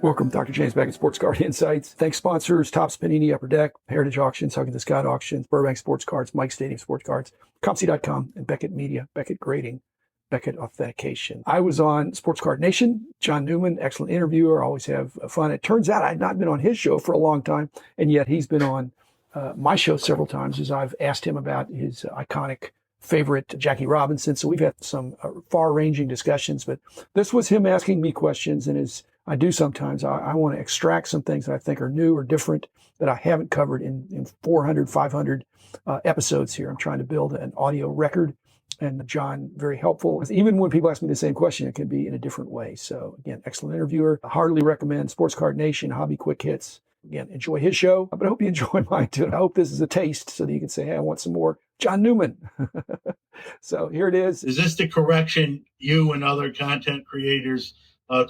Welcome, Dr. James Beckett, Sports Card Insights. Thanks, sponsors, Topps Panini, Upper Deck, Heritage Auctions, Hugging the Scott Auctions, Burbank Sports Cards, Mike Stadium Sports Cards, ComC.com, and Beckett Media, Beckett Grading, Beckett Authentication. I was on Sports Card Nation. John Newman, excellent interviewer, always have fun. It turns out I'd not been on his show for a long time, and yet he's been on my show several times as I've asked him about his iconic favorite, Jackie Robinson. So we've had some far-ranging discussions, but this was him asking me questions, and as I do sometimes, I want to extract some things that I think are new or different that I haven't covered in 400, 500 episodes here. I'm trying to build an audio record, and John, very helpful. Even when people ask me the same question, it can be in a different way. So again, excellent interviewer. I heartily recommend Sports Card Nation, Hobby Quick Hits. Again, enjoy his show, but I hope you enjoy mine too. I hope this is a taste so that you can say, hey, I want some more John Newman. So here it is. Is this the correction you and other content creators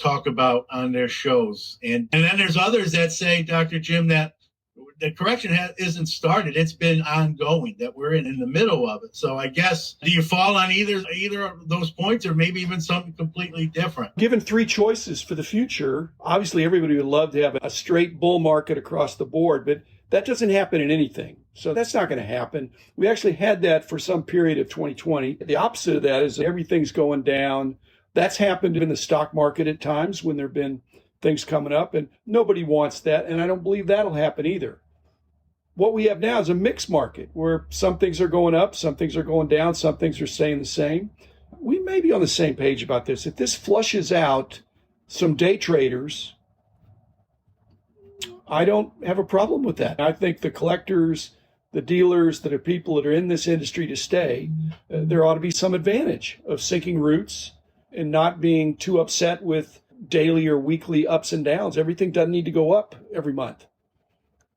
talk about on their shows? And then there's others that say, Dr. Jim, that the correction isn't started. It's been ongoing, that we're in the middle of it. So I guess, do you fall on either of those points, or maybe even something completely different? Given three choices for the future, obviously everybody would love to have a straight bull market across the board, but that doesn't happen in anything. So that's not going to happen. We actually had that for some period of 2020. The opposite of that is everything's going down. That's happened in the stock market at times when there have been things coming up, and nobody wants that, and I don't believe that'll happen either. What we have now is a mixed market where some things are going up, some things are going down, some things are staying the same. We may be on the same page about this. If this flushes out some day traders, I don't have a problem with that. I think the collectors, the dealers, that are people that are in this industry to stay, there ought to be some advantage of sinking roots and not being too upset with daily or weekly ups and downs. Everything doesn't need to go up every month.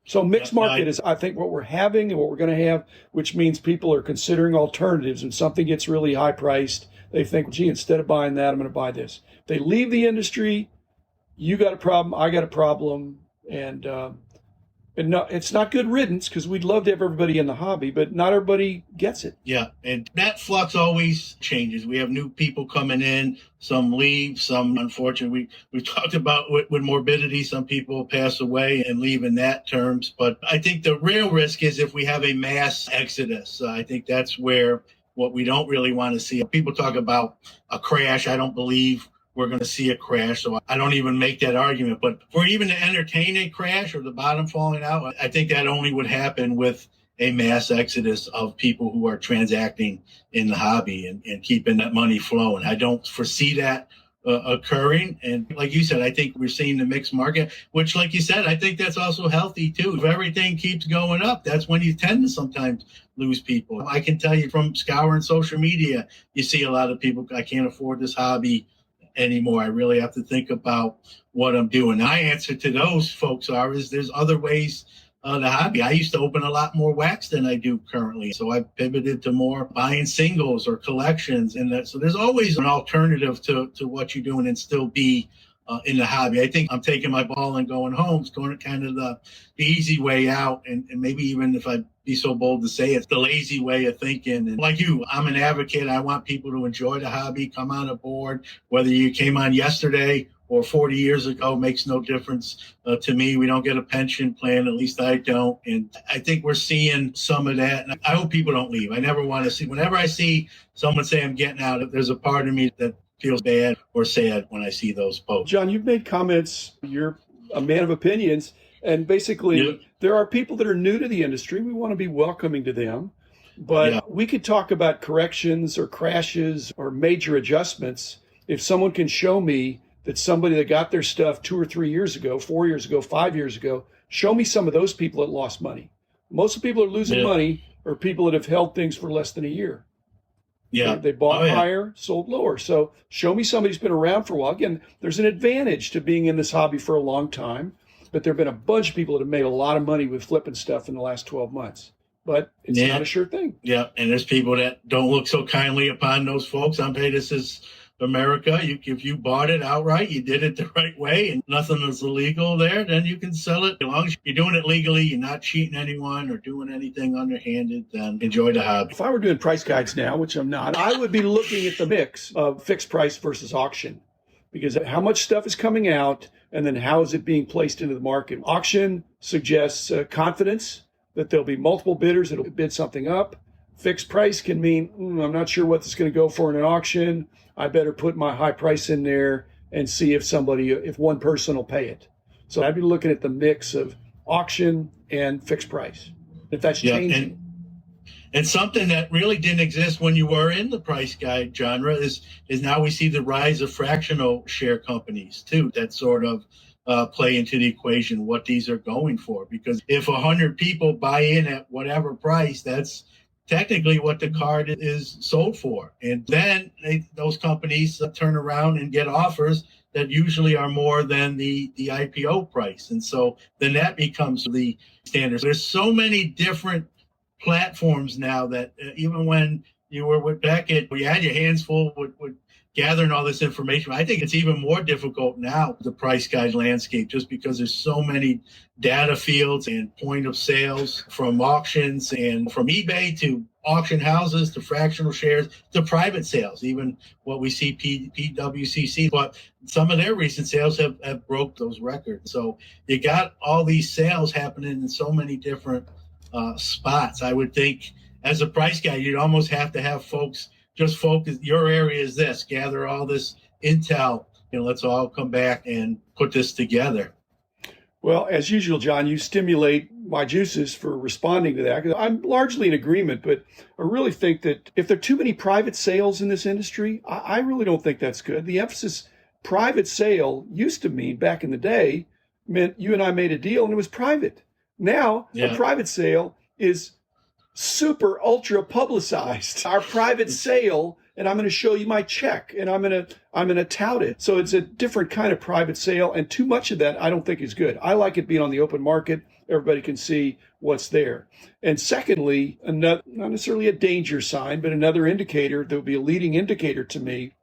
So mixed market is, I think, what we're having and what we're going to have, which means people are considering alternatives. When something gets really high priced, they think, gee, instead of buying that, I'm going to buy this. They leave the industry. You got a problem. I got a problem. And no, it's not good riddance, because we'd love to have everybody in the hobby, but not everybody gets it. Yeah, and that flux always changes. We have new people coming in, some leave, some, unfortunately, we've talked about with morbidity, some people pass away and leave in that terms. But I think the real risk is if we have a mass exodus. I think that's where what we don't really want to see. People talk about a crash. I don't believe we're going to see a crash. So I don't even make that argument. But for even to entertain a crash or the bottom falling out, I think that only would happen with a mass exodus of people who are transacting in the hobby and keeping that money flowing. I don't foresee that occurring. And like you said, I think we're seeing the mixed market, which, like you said, I think that's also healthy too. If everything keeps going up, that's when you tend to sometimes lose people. I can tell you from scouring social media, you see a lot of people, I can't afford this hobby anymore. I really have to think about what I'm doing. My answer to those folks is there's other ways the hobby. I used to open a lot more wax than I do currently. So I pivoted to more buying singles or collections. So there's always an alternative to what you're doing and still be in the hobby. I think I'm taking my ball and going home. It's going kind of the easy way out. And maybe even if I'd be so bold to say it's the lazy way of thinking. And like you, I'm an advocate. I want people to enjoy the hobby, come on aboard. Whether you came on yesterday or 40 years ago makes no difference to me. We don't get a pension plan, at least I don't. And I think we're seeing some of that. And I hope people don't leave. I never want to see, whenever I see someone say I'm getting out, there's a part of me that feels bad or sad when I see those posts. John, you've made comments. You're a man of opinions. And basically, There are people that are new to the industry. We want to be welcoming to them. But we could talk about corrections or crashes or major adjustments. If someone can show me that somebody that got their stuff 2 or 3 years ago, 4 years ago, 5 years ago, show me some of those people that lost money. Most of the people that are losing money are people that have held things for less than a year. Yeah. They bought higher, sold lower. So show me somebody who's been around for a while. Again, there's an advantage to being in this hobby for a long time, but there have been a bunch of people that have made a lot of money with flipping stuff in the last 12 months. But it's not a sure thing. Yeah, and there's people that don't look so kindly upon those folks. Hey, this is America. If you bought it outright, you did it the right way, and nothing is illegal there, then you can sell it. As long as you're doing it legally, you're not cheating anyone or doing anything underhanded, then enjoy the hobby. If I were doing price guides now, which I'm not, I would be looking at the mix of fixed price versus auction. because how much stuff is coming out and then how is it being placed into the market. Auction suggests confidence that there'll be multiple bidders that'll bid something up. Fixed price can mean, I'm not sure what this is going to go for in an auction. I better put my high price in there and see if one person will pay it. So I'd be looking at the mix of auction and fixed price. If that's changing. And something that really didn't exist when you were in the price guide genre is now we see the rise of fractional share companies too, that sort of play into the equation, what these are going for. Because if 100 people buy in at whatever price, that's technically what the card is sold for. And then those companies turn around and get offers that usually are more than the IPO price. And so then that becomes the standard. There's so many different platforms now that even when you were with Beckett, you had your hands full with gathering all this information. I think it's even more difficult now, the price guide landscape, just because there's so many data fields and point of sales from auctions and from eBay to auction houses to fractional shares to private sales, even what we see PWCC. But some of their recent sales have broke those records. So you got all these sales happening in so many different spots. I would think as a price guy, you'd almost have to have folks just focus. Your area is this, gather all this intel, let's all come back and put this together. Well, as usual, John, you stimulate my juices for responding to that. I'm largely in agreement, but I really think that if there are too many private sales in this industry, I really don't think that's good. The emphasis private sale used to mean back in the day meant you and I made a deal and it was private. Now, a private sale is super ultra publicized. Our private sale, and I'm going to show you my check, and I'm going to tout it. So it's a different kind of private sale, and too much of that I don't think is good. I like it being on the open market. Everybody can see what's there. And secondly, not necessarily a danger sign, but another indicator that would be a leading indicator to me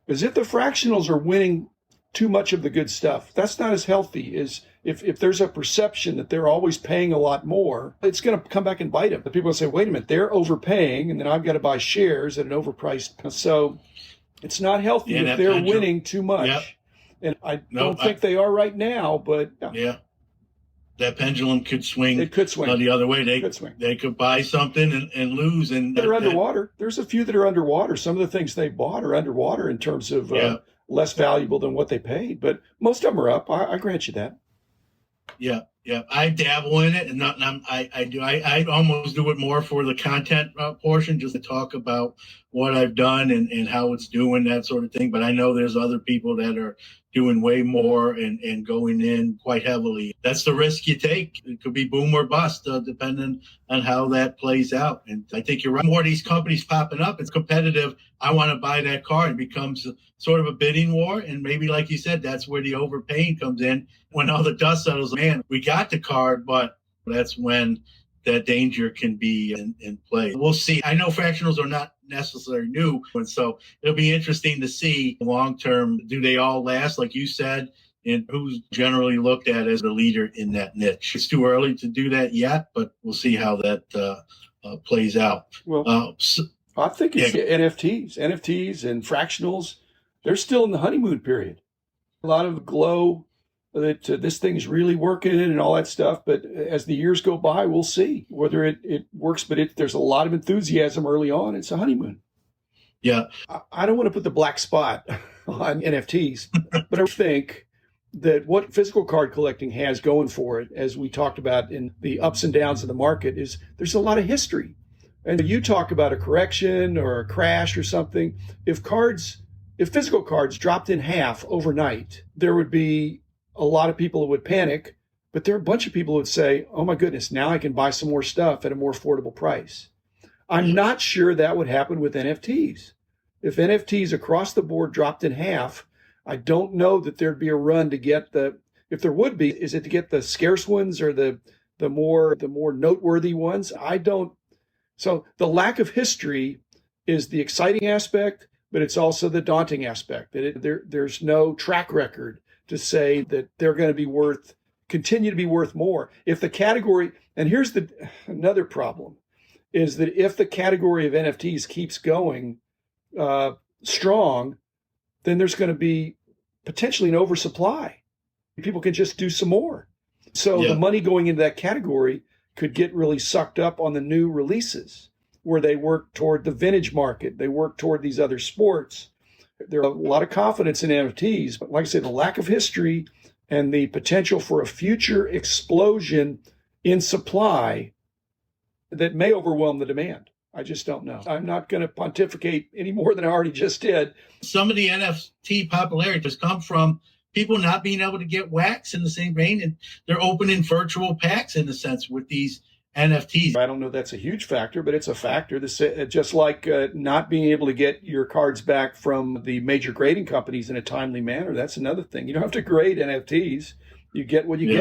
is if the fractionals are winning too much of the good stuff. That's not as healthy as if there's a perception that they're always paying a lot more, it's going to come back and bite them. The people say, wait a minute, they're overpaying, and then I've got to buy shares at an overpriced. So it's not healthy if they're winning too much. Yep. And I don't think they are right now, but that pendulum could swing. It could swing the other way. They could buy something and lose. And they're underwater. There's a few that are underwater. Some of the things they bought are underwater in terms of less valuable than what they paid, but most of them are up. I grant you that. Yeah. I dabble in it, and I almost do it more for the content portion, just to talk about what I've done and how it's doing, that sort of thing. But I know there's other people that are doing way more and going in quite heavily. That's the risk you take. It could be boom or bust, depending on how that plays out. And I think you're right. More of these companies popping up, it's competitive. I want to buy that car. It becomes sort of a bidding war. And maybe, like you said, that's where the overpaying comes in. When all the dust settles, man, we got the card, but that's when that danger can be in play. We'll see. I know fractionals are not necessarily new, and so it'll be interesting to see long term, do they all last, like you said, and who's generally looked at as the leader in that niche. It's too early to do that yet, but we'll see how that plays out. Well, I think it's NFTs and fractionals. They're still in the honeymoon period. A lot of glow that this thing's really working and all that stuff. But as the years go by, we'll see whether it works. But there's a lot of enthusiasm early on. It's a honeymoon. Yeah. I don't want to put the black spot on NFTs, but I think that what physical card collecting has going for it, as we talked about in the ups and downs of the market, is there's a lot of history. And you talk about a correction or a crash or something. If physical cards dropped in half overnight, there would be a lot of people who would panic, but there are a bunch of people who would say, oh my goodness, now I can buy some more stuff at a more affordable price. I'm not sure that would happen with NFTs. If NFTs across the board dropped in half, I don't know that there'd be a run to get if there would be, is it to get the scarce ones or the more noteworthy ones? So the lack of history is the exciting aspect, but it's also the daunting aspect. There's no track record to say that they're going to continue to be worth more. If the category, and here's another problem, is that if the category of NFTs keeps going strong, then there's going to be potentially an oversupply. People can just do some more. So the money going into that category could get really sucked up on the new releases where they work toward the vintage market. They work toward these other sports. There's a lot of confidence in NFTs, but like I said, the lack of history and the potential for a future explosion in supply that may overwhelm the demand. I just don't know. I'm not going to pontificate any more than I already just did. Some of the NFT popularity has come from people not being able to get wax in the same vein, and they're opening virtual packs in a sense with these NFTs. I don't know if that's a huge factor, but it's a factor. Just like not being able to get your cards back from the major grading companies in a timely manner. That's another thing. You don't have to grade NFTs. You get what you get.